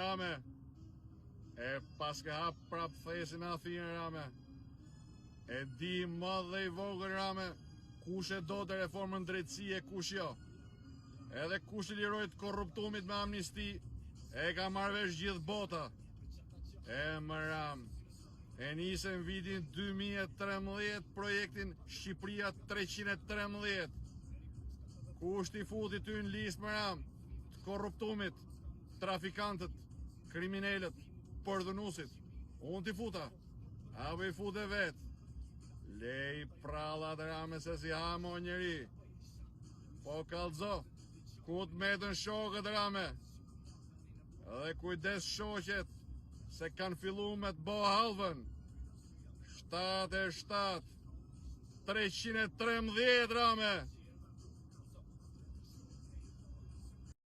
Rame. E pas ka hap prap thesin Athinë Rame. E di madh dhe i vogël Rame, kush e do të reformën drejtësie, kush jo. Edhe kush i liroi të korruptumit me amnisti, e ka marrë vesh gjithë bota. E më Ram, e nisën vitin 2013 projektin Shqipëria 313. Kush t'i futi ty në listë më Ram, të korruptumit, trafikantët, kriminelët, përdhunusit? Unë t'i futa, apo i fute vetë? Lej prallat Rame se si hamo njeri. Po kallzo, ku t'metën shokët Rame? Dhe kujdes shoqet, se kanë fillu me të bo halvën. 7-7, 313 Rame.